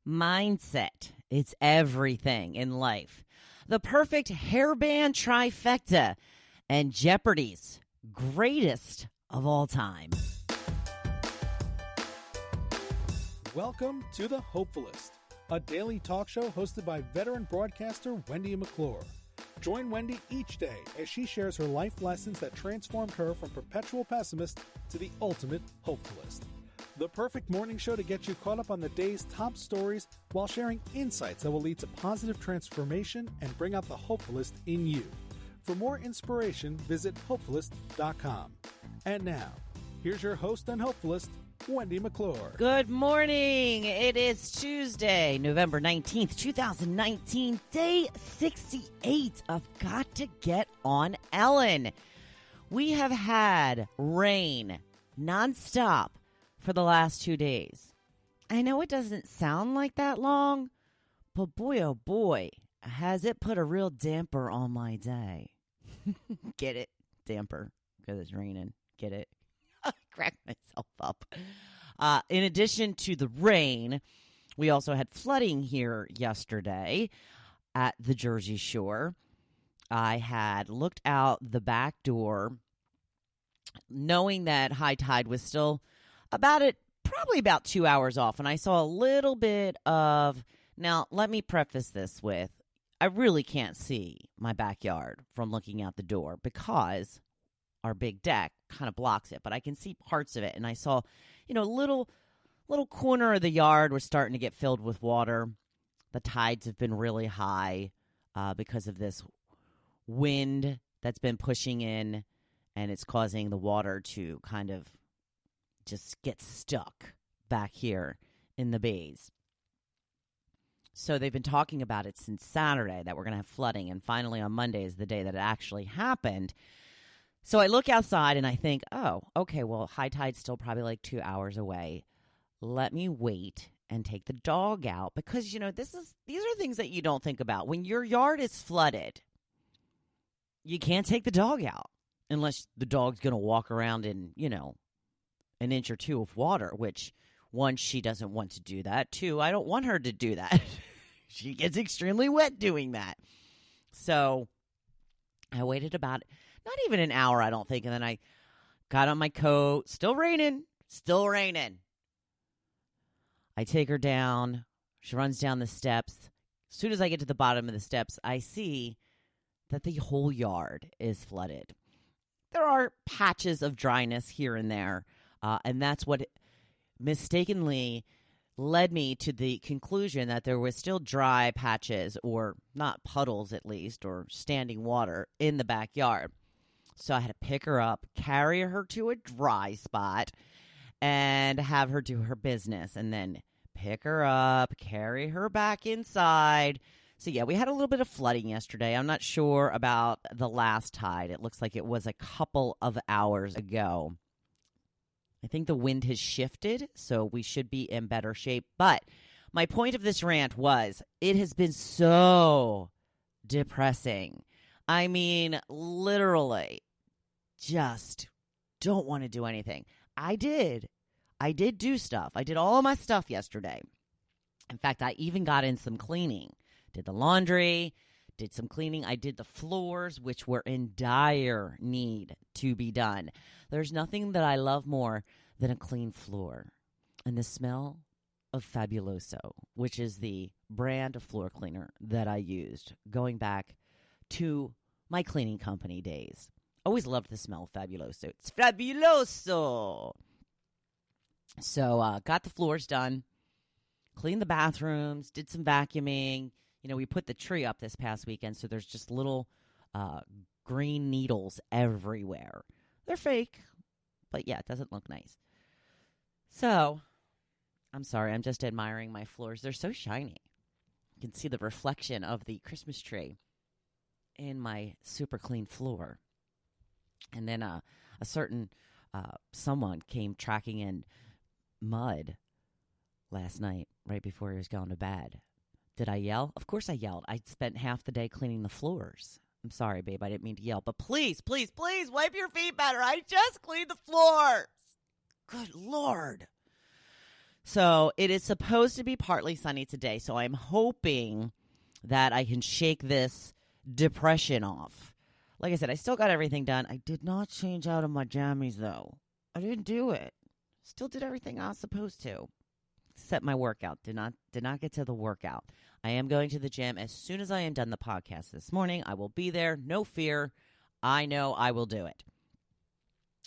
mindset. It's everything in life. The perfect hairband trifecta and Jeopardy's greatest of all time. Welcome to the Hopefulist, a daily talk show hosted by veteran broadcaster Wendy McClure. Join Wendy each day as she shares her life lessons that transformed her from perpetual pessimist to the ultimate hopefulist. The perfect morning show to get you caught up on the day's top stories while sharing insights that will lead to positive transformation and bring out the hopefulist in you. For more inspiration, visit hopefulist.com. And now, here's your host and hopefulist, Wendy McClure. Good morning. It is Tuesday, November 19th, 2019, day 68 of Got to Get on Ellen. We have had rain nonstop for the last 2 days. I know it doesn't sound like that long, but boy, oh boy, has it put a real damper on my day. Get it? Damper, because it's raining. Get it? I cracked myself up. In addition to the rain, we also had flooding here yesterday at the Jersey Shore. I had looked out the back door knowing that high tide was still probably about 2 hours off. And I saw a little bit of, now let me preface this with, I really can't see my backyard from looking out the door because our big deck kind of blocks it, but I can see parts of it. And I saw, little corner of the yard was starting to get filled with water. The tides have been really high because of this wind that's been pushing in, and it's causing the water to kind of just get stuck back here in the bays. So they've been talking about it since Saturday that we're going to have flooding, and finally on Monday is the day that it actually happened. So I look outside and I think, oh, okay, well, high tide's still probably like 2 hours away. Let me wait and take the dog out because, these are things that you don't think about. When your yard is flooded, you can't take the dog out unless the dog's going to walk around in, an inch or two of water, which, one, she doesn't want to do that. Two, I don't want her to do that. She gets extremely wet doing that. So I waited about not even an hour, I don't think. And then I got on my coat. Still raining. I take her down. She runs down the steps. As soon as I get to the bottom of the steps, I see that the whole yard is flooded. There are patches of dryness here and there. And that's what mistakenly led me to the conclusion that there was still dry patches, or not puddles at least, or standing water in the backyard. So I had to pick her up, carry her to a dry spot, and have her do her business, and then pick her up, carry her back inside. So yeah, we had a little bit of flooding yesterday. I'm not sure about the last tide. It looks like it was a couple of hours ago. I think the wind has shifted, so we should be in better shape. But my point of this rant was, it has been so depressing. I mean, literally, just don't want to do anything. I did do stuff. I did all my stuff yesterday. In fact, I even got in some cleaning. Did the laundry, did some cleaning. I did the floors, which were in dire need to be done. There's nothing that I love more than a clean floor. And the smell of Fabuloso, which is the brand of floor cleaner that I used going back to my cleaning company days. Always loved the smell of Fabuloso. It's Fabuloso! So got the floors done, cleaned the bathrooms, did some vacuuming. We put the tree up this past weekend, so there's just little green needles everywhere. They're fake, but yeah, it doesn't look nice. So, I'm sorry, I'm just admiring my floors. They're so shiny. You can see the reflection of the Christmas tree in my super clean floor. And then a certain someone came tracking in mud last night right before he was going to bed. Did I yell? Of course I yelled. I spent half the day cleaning the floors. I'm sorry, babe. I didn't mean to yell. But please, please, please wipe your feet better. I just cleaned the floors. Good Lord. So it is supposed to be partly sunny today. So I'm hoping that I can shake this depression off. Like I said, I still got everything done. I did not change out of my jammies, though. I didn't do it. Still did everything I was supposed to. Except my workout. Did not get to the workout. I am going to the gym as soon as I am done the podcast this morning. I will be there. No fear. I know I will do it.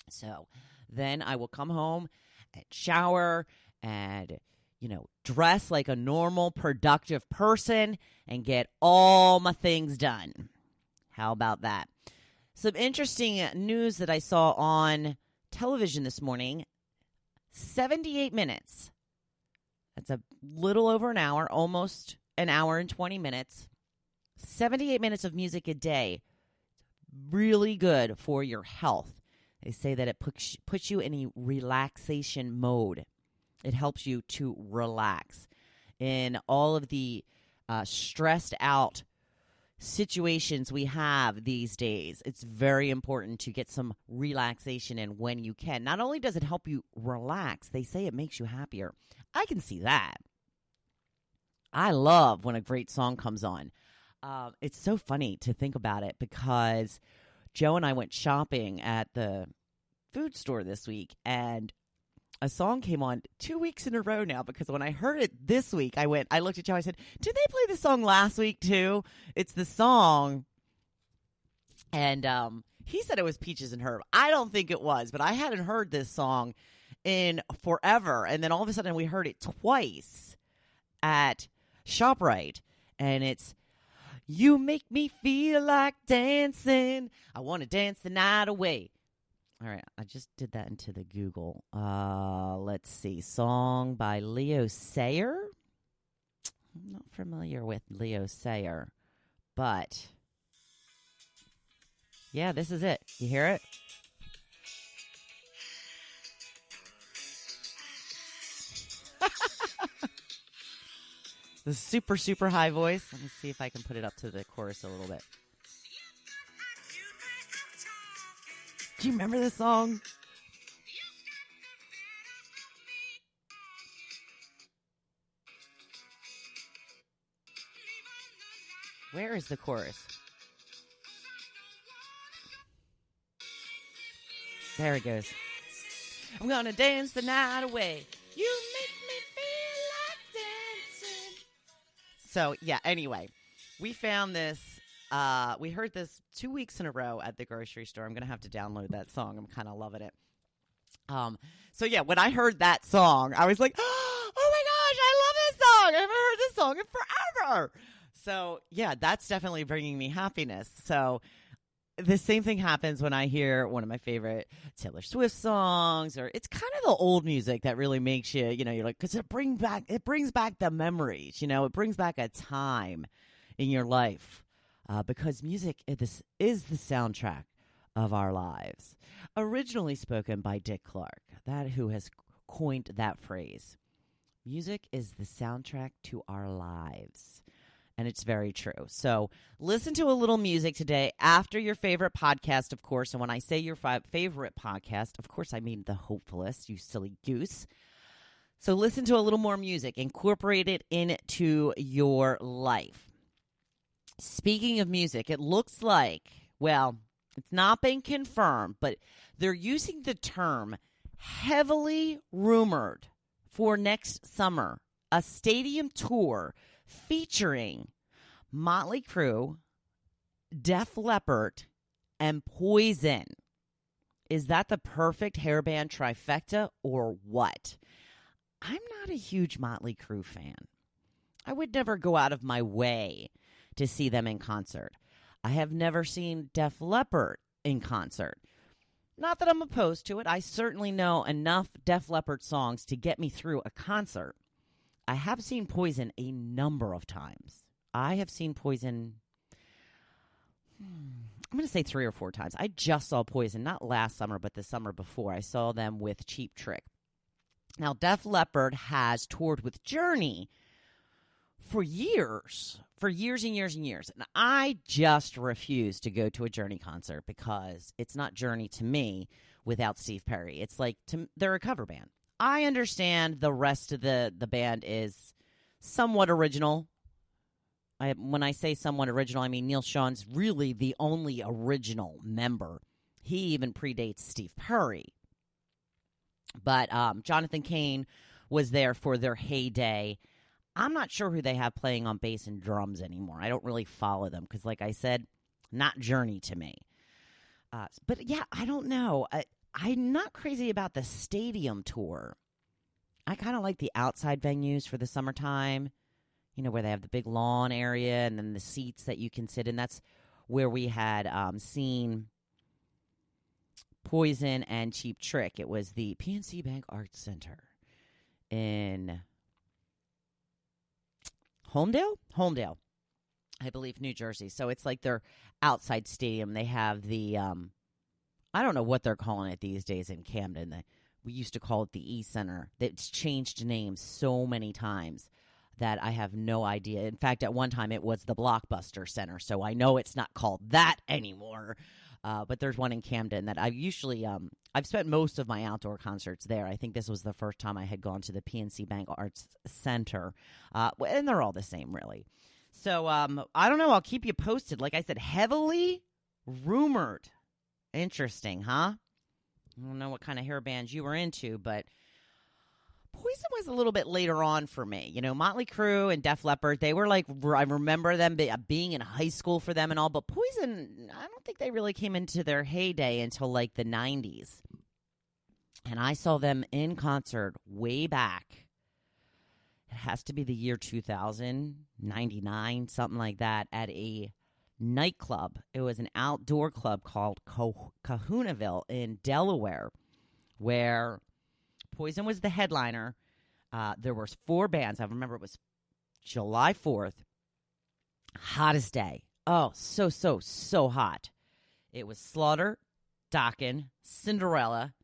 So then I will come home and shower and, dress like a normal, productive person and get all my things done. How about that? Some interesting news that I saw on television this morning. 78 minutes. That's a little over an hour, almost an hour and 20 minutes. 78 minutes of music a day. Really good for your health. They say that it puts you in a relaxation mode. It helps you to relax. In all of the stressed out situations we have these days, it's very important to get some relaxation in when you can. Not only does it help you relax, they say it makes you happier. I can see that. I love when a great song comes on. It's so funny to think about it because Joe and I went shopping at the food store this week, and a song came on 2 weeks in a row now, because when I heard it this week, I looked at Joe, I said, did they play this song last week too? It's the song. And he said it was Peaches and Herb. I don't think it was, but I hadn't heard this song in forever. And then all of a sudden we heard it twice at ShopRite. And it's, you make me feel like dancing. I want to dance the night away. All right, I just did that into the Google. Let's see. Song by Leo Sayer. I'm not familiar with Leo Sayer, but yeah, this is it. You hear it? The super, super high voice. Let me see if I can put it up to the chorus a little bit. Do you remember this song? Where is the chorus? There it goes. I'm gonna dance the night away. You make me feel like dancing. So, yeah, anyway, we found this. We heard this 2 weeks in a row at the grocery store. I'm going to have to download that song. I'm kind of loving it. So, yeah, when I heard that song, I was like, oh, my gosh, I love this song. I haven't heard this song in forever. So, yeah, that's definitely bringing me happiness. So, the same thing happens when I hear one of my favorite Taylor Swift songs, or it's kind of the old music that really makes you, you're like, because it brings back the memories, it brings back a time in your life. Because music is the soundtrack of our lives. Originally spoken by Dick Clark, that who has coined that phrase. Music is the soundtrack to our lives. And it's very true. So listen to a little music today after your favorite podcast, of course. And when I say your favorite podcast, of course, I mean the Hopefulist, you silly goose. So listen to a little more music. Incorporate it into your life. Speaking of music, it looks like, well, it's not been confirmed, but they're using the term heavily rumored for next summer, a stadium tour featuring Motley Crue, Def Leppard, and Poison. Is that the perfect hairband trifecta or what? I'm not a huge Motley Crue fan. I would never go out of my way to see them in concert. I have never seen Def Leppard in concert. Not that I'm opposed to it. I certainly know enough Def Leppard songs to get me through a concert. I have seen Poison a number of times. I have seen Poison, I'm going to say 3 or 4 times. I just saw Poison, not last summer, but the summer before. I saw them with Cheap Trick. Now, Def Leppard has toured with Journey for years and years and years. And I just refuse to go to a Journey concert because it's not Journey to me without Steve Perry. It's like, they're a cover band. I understand the rest of the band is somewhat original. When I say somewhat original, I mean Neil Sean's really the only original member. He even predates Steve Perry. But Jonathan Cain was there for their heyday. I'm not sure who they have playing on bass and drums anymore. I don't really follow them because, like I said, not Journey to me. But, yeah, I don't know. I'm not crazy about the stadium tour. I kind of like the outside venues for the summertime, where they have the big lawn area and then the seats that you can sit in. That's where we had seen Poison and Cheap Trick. It was the PNC Bank Arts Center in Homedale, I believe, New Jersey. So it's like their outside stadium. They have the, I don't know what they're calling it these days in Camden. We used to call it the E-Center. It's changed names so many times that I have no idea. In fact, at one time it was the Blockbuster Center, so I know it's not called that anymore. But there's one in Camden that I've spent most of my outdoor concerts there. I think this was the first time I had gone to the PNC Bank Arts Center. And they're all the same, really. So I don't know. I'll keep you posted. Like I said, heavily rumored. Interesting, huh? I don't know what kind of hair bands you were into, but Poison was a little bit later on for me. Motley Crue and Def Leppard, they were like, I remember them being in high school for them and all, but Poison, I don't think they really came into their heyday until like the 90s. And I saw them in concert way back. It has to be the year 2000, 99, something like that, at a nightclub. It was an outdoor club called Kahunaville in Delaware, where Poison was the headliner. There was 4 bands. I remember it was July 4th. Hottest day. Oh, so hot. It was Slaughter, Dokken, Cinderella,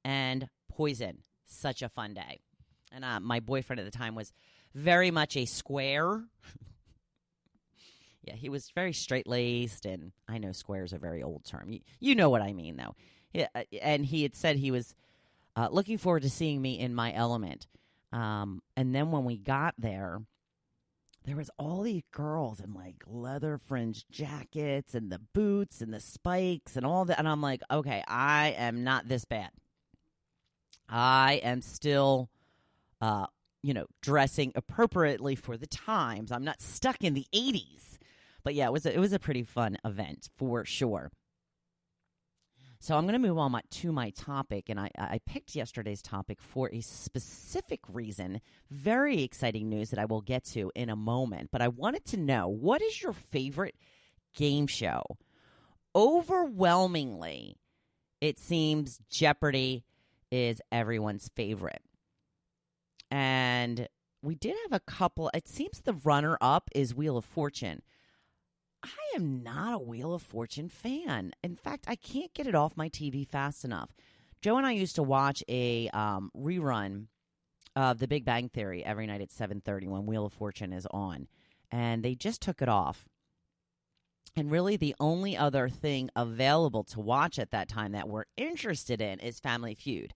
and Poison. Such a fun day. And my boyfriend at the time was very much a square. Yeah, he was very straight-laced, and I know square is a very old term. You know what I mean, though. Yeah, and he had said he was looking forward to seeing me in my element. And then when we got there was all these girls in, like, leather fringed jackets and the boots and the spikes and all that. And I'm like, okay, I am not this bad. I am still, dressing appropriately for the times. I'm not stuck in the 80s. But yeah, it was a pretty fun event for sure. So I'm going to move on to my topic, and I picked yesterday's topic for a specific reason. Very exciting news that I will get to in a moment. But I wanted to know, what is your favorite game show? Overwhelmingly, it seems Jeopardy is everyone's favorite. And we did have a couple. It seems the runner-up is Wheel of Fortune. I am not a Wheel of Fortune fan. In fact, I can't get it off my TV fast enough. Joe and I used to watch a rerun of The Big Bang Theory every night at 7:30 when Wheel of Fortune is on. And they just took it off. And really the only other thing available to watch at that time that we're interested in is Family Feud,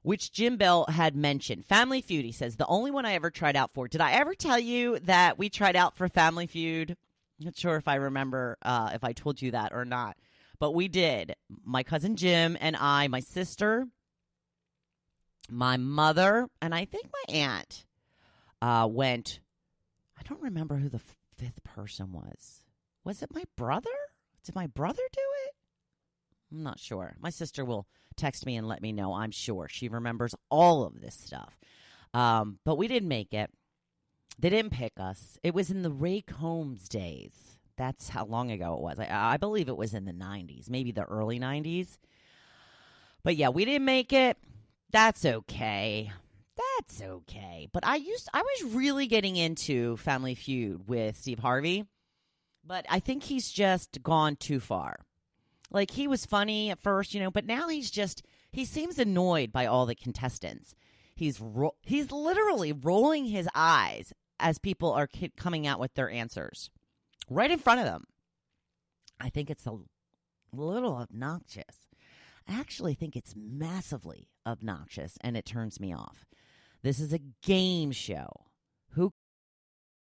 which Jim Bell had mentioned. Family Feud, he says, the only one I ever tried out for. Did I ever tell you that we tried out for Family Feud? Not sure if I remember if I told you that or not. But we did. My cousin Jim and I, my sister, my mother, and I think my aunt went. I don't remember who the 5th person was. Was it my brother? Did my brother do it? I'm not sure. My sister will text me and let me know. I'm sure. She remembers all of this stuff. But we didn't make it. They didn't pick us. It was in the Ray Combs days. That's how long ago it was. I believe it was in the 90s, maybe the early 90s. But yeah, we didn't make it. That's okay. That's okay. But I was really getting into Family Feud with Steve Harvey. But I think he's just gone too far. Like, he was funny at first, but now he seems annoyed by all the contestants. He's literally rolling his eyes as people are coming out with their answers right in front of them. I think it's a little obnoxious. I actually think it's massively obnoxious and it turns me off. This is a game show.